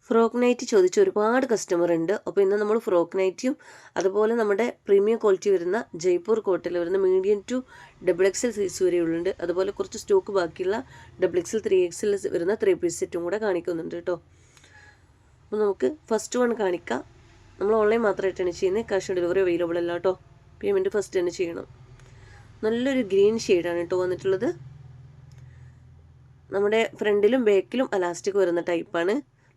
Frock nightie ചോദിച്ച ഒരുപാട് customer ഉണ്ട്. അപ്പോൾ ഇന്ന് നമ്മൾ ഫ്രോക്ക് നൈറ്റിയും അതുപോലെ നമ്മുടെ പ്രീമിയം ക്വാളിറ്റി വരുന്ന ജയ്പൂർ കോട്ടയിൽ വരുന്ന മീഡിയം ടു XXL സൈസ് വരെയുള്ളുണ്ട്. അതുപോലെ കുറച്ച് സ്റ്റോക്ക് ബാക്കിയുള്ള XXL 3XL വരുന്ന 3 പീസ് സെറ്റും കൂടെ കാണിക്കുന്നുണ്ട് കേട്ടോ. അപ്പോൾ നമുക്ക് ഫസ്റ്റ് വൺ കാണിക്കാം. നമ്മൾ ഓൺലൈൻ മാത്രമായിട്ടാണ് ചെയ്യുന്നത്. ക്യാഷ് ഓൺ ഡെലിവറി അവൈലബിൾ അല്ല കേട്ടോ. പേയ്മെൻറ്റ് ഫസ്റ്റ് തന്നെ ചെയ്യണം. നല്ലൊരു ഗ്രീൻ ഷെയ്ഡാണ് കേട്ടോ വന്നിട്ടുള്ളത്. നമ്മുടെ ഫ്രണ്ടിലും ബാക്കിലും അലാസ്റ്റിക് വരുന്ന ടൈപ്പാണ്.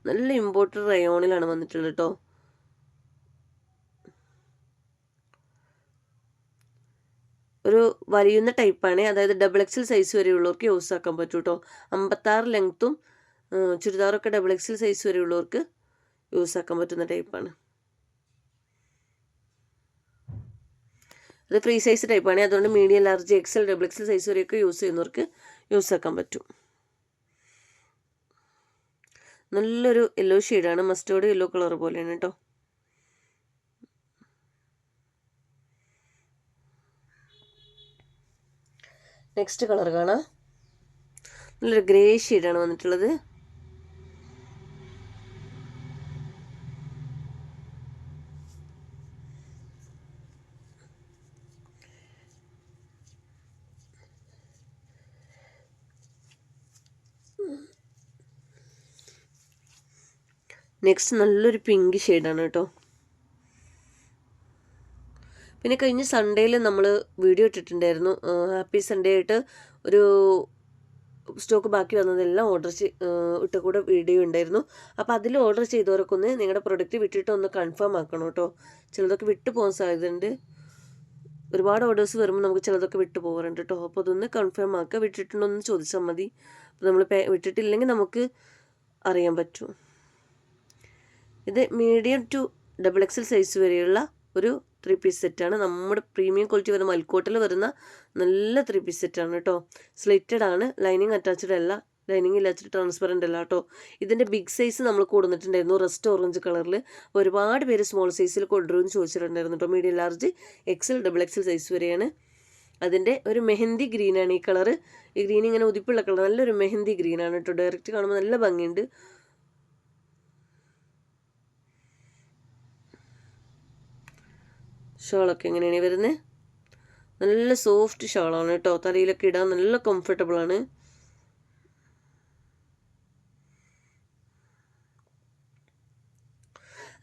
നല്ല ഇമ്പോർട്ടഡ് റയോണിലാണ് വന്നിട്ടുള്ളത് കേട്ടോ. ഒരു വലിയുന്ന ടൈപ്പാണ്. അതായത് XXL സൈസ് വരെയുള്ളവർക്ക് യൂസ് ആക്കാൻ പറ്റും കേട്ടോ. 56 ലെങ്ത്തും ചുരിദാറൊക്കെ XXL സൈസ് വരെയുള്ളവർക്ക് യൂസ് ആക്കാൻ പറ്റുന്ന ടൈപ്പാണ്. അത് ഫ്രീ സൈസ് ടൈപ്പാണ്. അതുകൊണ്ട് medium, large, XL, XXL size വരെയൊക്കെ യൂസ് ചെയ്യുന്നവർക്ക് യൂസ് ആക്കാൻ പറ്റും. നല്ലൊരു യെല്ലോ ഷെയ്ഡാണ്. മസ്റ്റേർഡ് യെല്ലോ കളർ പോലെയാണ് കേട്ടോ. നെക്സ്റ്റ് കളർ കാണാം. നല്ലൊരു ഗ്രേ ഷെയ്ഡാണ് വന്നിട്ടുള്ളത്. നെക്സ്റ്റ് നല്ലൊരു പിങ്ക് ഷെയ്ഡാണ് കേട്ടോ. പിന്നെ കഴിഞ്ഞ സൺഡേയിൽ നമ്മൾ വീഡിയോ ഇട്ടിട്ടുണ്ടായിരുന്നു. ഹാപ്പി സൺഡേ ആയിട്ട് ഒരു സ്റ്റോക്ക് ബാക്കി വന്നതെല്ലാം ഓർഡർ ഇട്ട കൂടെ വീഡിയോ ഉണ്ടായിരുന്നു. അപ്പോൾ അതിൽ ഓർഡർ ചെയ്തവരൊക്കെ ഒന്ന് നിങ്ങളുടെ പ്രൊഡക്റ്റ് വിട്ടിട്ട് ഒന്ന് കൺഫേം ആക്കണം കേട്ടോ. ചിലതൊക്കെ വിട്ടു പോകാൻ സാധ്യതയുണ്ട്. ഒരുപാട് ഓർഡേഴ്സ് വരുമ്പോൾ നമുക്ക് ചിലതൊക്കെ വിട്ടു പോകാറുണ്ട് കേട്ടോ. അപ്പോൾ അതൊന്ന് കൺഫേം ആക്കുക. വിട്ടിട്ടുണ്ടോ എന്ന് ചോദിച്ചാൽ മതി. അപ്പോൾ നമ്മൾ വിട്ടിട്ടില്ലെങ്കിൽ നമുക്ക് അറിയാൻ പറ്റും. ഇത് മീഡിയം ടു XXL സൈസ് വരെയുള്ള ഒരു 3 പീസ് സെറ്റാണ്. നമ്മുടെ പ്രീമിയം ക്വാളിറ്റി വരുന്ന മൽക്കോട്ടിൽ വരുന്ന നല്ല 3 പീസ് സെറ്റാണ് കേട്ടോ. സ്ലിറ്റഡ് ആണ്. ലൈനിങ് അറ്റാച്ച്ഡ് അല്ല. ലൈനിങ് ഇല്ലാച്ചിട്ട് ട്രാൻസ്പെറൻ്റ് അല്ല കേട്ടോ. ഇതിൻ്റെ ബിഗ് സൈസ് നമ്മൾ കൊടുത്തിട്ടുണ്ടായിരുന്നു റസ്റ്റ് ഓറഞ്ച് കളറിൽ. ഒരുപാട് പേര് സ്മോൾ സൈസിൽ കൊണ്ടുവരുമെന്ന് ചോദിച്ചിട്ടുണ്ടായിരുന്നു കേട്ടോ. Medium, large, XL, XXL size വരെയാണ്. അതിൻ്റെ ഒരു മെഹന്തി ഗ്രീനാണ് ഈ കളറ്. ഈ ഗ്രീൻ ഇങ്ങനെ ഉതിപ്പുള്ള കളർ, നല്ലൊരു മെഹന്തി ഗ്രീനാണ് കേട്ടോ. ഡയറക്റ്റ് കാണുമ്പോൾ നല്ല ഭംഗിയുണ്ട്. ഷോളൊക്കെ എങ്ങനെയാണ് വരുന്നത്? നല്ല സോഫ്റ്റ് ഷോളാണ് കേട്ടോ. തലയിലൊക്കെ ഇടാൻ നല്ല കംഫർട്ടബിളാണ്.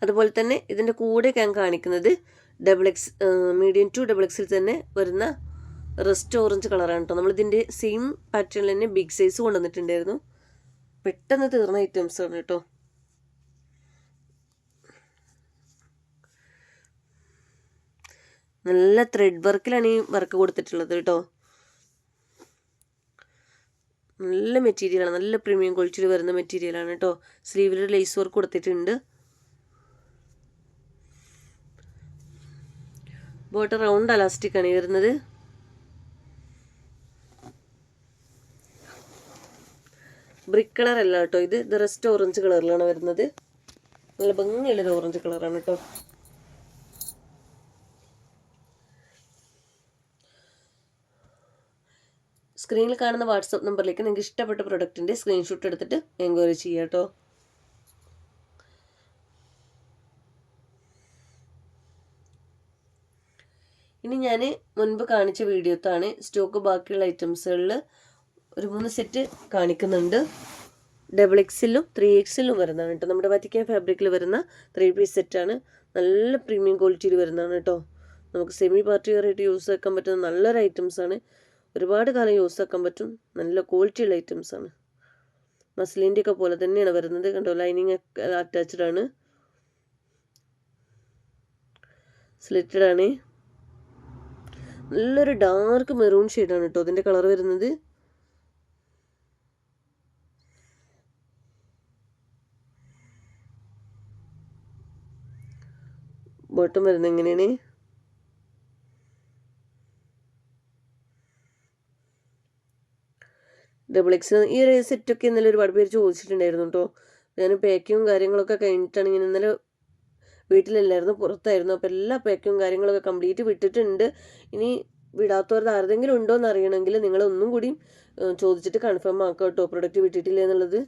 അതുപോലെ തന്നെ ഇതിൻ്റെ കൂടെ ഞാൻ കാണിക്കുന്നത് മീഡിയം ടു XXL തന്നെ വരുന്ന റസ്റ്റ് ഓറഞ്ച് കളറാണ് കേട്ടോ. നമ്മളിതിൻ്റെ സെയിം പാറ്റേണിൽ തന്നെ ബിഗ് സൈസ് കൊണ്ടുവന്നിട്ടുണ്ടായിരുന്നു. പെട്ടെന്ന് തീർന്ന ഐറ്റംസാണ് കേട്ടോ. നല്ല ത്രെഡ് വർക്കിലാണ് ഈ വർക്ക് കൊടുത്തിട്ടുള്ളത് കേട്ടോ. നല്ല മെറ്റീരിയലാണ്. നല്ല പ്രീമിയം ക്വാളിറ്റിയിൽ വരുന്ന മെറ്റീരിയലാണ് കേട്ടോ. സ്ലീവിൽ ലേസ് വർക്ക് കൊടുത്തിട്ടുണ്ട്. ബോട്ടം റൗണ്ട് അലാസ്റ്റിക് ആണ് വരുന്നത്. ബ്രിക്ക് കളർ അല്ല കേട്ടോ. ഇത് റസ്റ്റ് ഓറഞ്ച് കളറിലാണ് വരുന്നത്. നല്ല ഭംഗിയുള്ളൊരു ഓറഞ്ച് കളറാണ് കേട്ടോ. സ്ക്രീനിൽ കാണുന്ന വാട്സപ്പ് നമ്പറിലേക്ക് നിങ്ങൾക്ക് ഇഷ്ടപ്പെട്ട പ്രൊഡക്റ്റിൻ്റെ സ്ക്രീൻഷോട്ട് എടുത്തിട്ട് എൻക്വയറി ചെയ്യാം കേട്ടോ. ഇനി ഞാൻ മുൻപ് കാണിച്ച വീഡിയോത്താണ് സ്റ്റോക്ക് ബാക്കിയുള്ള ഐറ്റംസുകളിൽ ഒരു 3 സെറ്റ് കാണിക്കുന്നുണ്ട്. XXLും 3XLും വരുന്നതാണ് കേട്ടോ. നമ്മുടെ വത്തിക്കാൻ ഫാബ്രിക്കിൽ വരുന്ന 3 പീസ് സെറ്റാണ്. നല്ല പ്രീമിയം ക്വാളിറ്റിയിൽ വരുന്നതാണ് കേട്ടോ. നമുക്ക് സെമി പാർട്ടി വെയർ ആയിട്ട് യൂസ് ആക്കാൻ പറ്റുന്ന നല്ലൊരു ഐറ്റംസാണ്. ഒരുപാട് കാലം യൂസ് ആക്കാൻ പറ്റും. നല്ല ക്വാളിറ്റിയുള്ള ഐറ്റംസാണ്. മസ്ലിൻ്റെ ഒക്കെ പോലെ തന്നെയാണ് വരുന്നത് കണ്ടോ. ലൈനിങ് അറ്റാച്ച്ഡ് ആണ്. സ്ലിറ്റഡ് ആണ്. നല്ലൊരു ഡാർക്ക് മെറൂൺ ഷെയ്ഡാണ് കേട്ടോ ഇതിൻ്റെ കളർ വരുന്നത്. ബോട്ടം വരുന്നത് എങ്ങനെയാണ്? XXL ഈ ഒരു സെറ്റൊക്കെ ഇന്നലെ ഒരുപാട് പേര് ചോദിച്ചിട്ടുണ്ടായിരുന്നു കേട്ടോ. ഞാൻ പാക്കിങ്ങും കാര്യങ്ങളൊക്കെ കഴിഞ്ഞിട്ടാണ്. ഇങ്ങനെ ഇന്നലെ വീട്ടിലല്ലായിരുന്നു, പുറത്തായിരുന്നു. അപ്പോൾ എല്ലാ പാക്കിങ്ങും കാര്യങ്ങളൊക്കെ കംപ്ലീറ്റ് വിട്ടിട്ടുണ്ട്. ഇനി വിടാത്തവരുടെ ആരെങ്കിലും ഉണ്ടോ എന്ന് അറിയണമെങ്കിൽ നിങ്ങൾ ഒന്നും കൂടി ചോദിച്ചിട്ട് കൺഫേം ആക്കുക കേട്ടോ, പ്രൊഡക്റ്റ് വിട്ടിട്ടില്ല എന്നുള്ളത്.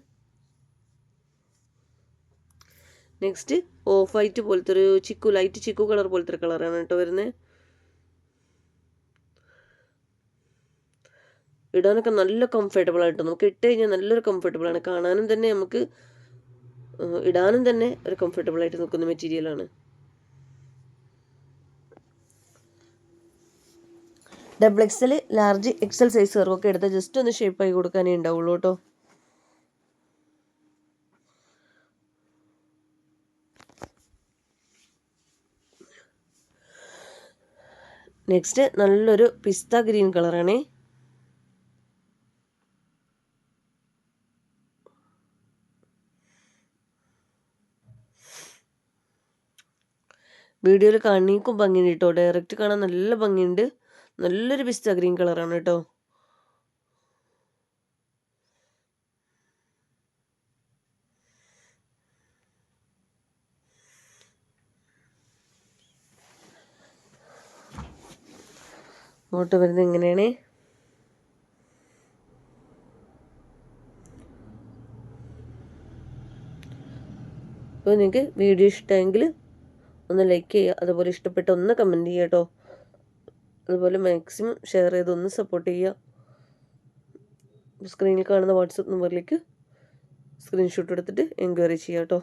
നെക്സ്റ്റ് ഓഫ് വൈറ്റ് പോലത്തെ ഒരു ലൈറ്റ് ചിക്കു കളർ പോലത്തെ ഒരു കളറാണ് കേട്ടോ വരുന്നത്. ഇടാനൊക്കെ നല്ല കംഫർട്ടബിൾ ആയിട്ട് നമുക്ക് ഇട്ട് കഴിഞ്ഞാൽ നല്ലൊരു കംഫർട്ടബിളാണ്. കാണാനും തന്നെ നമുക്ക് ഇടാനും തന്നെ ഒരു കംഫർട്ടബിൾ ആയിട്ട് നിൽക്കുന്ന മെറ്റീരിയലാണ്. XXL, ലാർജ്, XL സൈസ് കർവൊക്കെ എടുത്ത് ജസ്റ്റ് ഒന്ന് ഷേപ്പായി കൊടുക്കാനേ ഉണ്ടാവുള്ളൂ കേട്ടോ. നെക്സ്റ്റ് നല്ലൊരു പിസ്ത ഗ്രീൻ കളറാണേ. വീഡിയോയിൽ കാണീക്കും ഭംഗിയുണ്ട് കേട്ടോ. ഡയറക്റ്റ് കാണാൻ നല്ല ഭംഗിയുണ്ട്. നല്ലൊരു പിസ്ത ഗ്രീൻ കളറാണ് കേട്ടോ. ഇങ്ങോട്ട് വരുന്നത് ഇങ്ങനെയാണ്. അപ്പോൾ നിങ്ങൾക്ക് വീഡിയോ ഇഷ്ടമെങ്കിൽ ഒന്ന് ലൈക്ക് ചെയ്യുക, അതുപോലെ ഇഷ്ടപ്പെട്ട ഒന്ന് കമൻറ്റ് ചെയ്യുക കേട്ടോ. അതുപോലെ മാക്സിമം ഷെയർ ചെയ്ത് ഒന്ന് സപ്പോർട്ട് ചെയ്യുക. സ്ക്രീനിൽ കാണുന്ന വാട്സപ്പ് നമ്പറിലേക്ക് സ്ക്രീൻഷോട്ട് എടുത്തിട്ട് എൻക്വയറി ചെയ്യുക കേട്ടോ.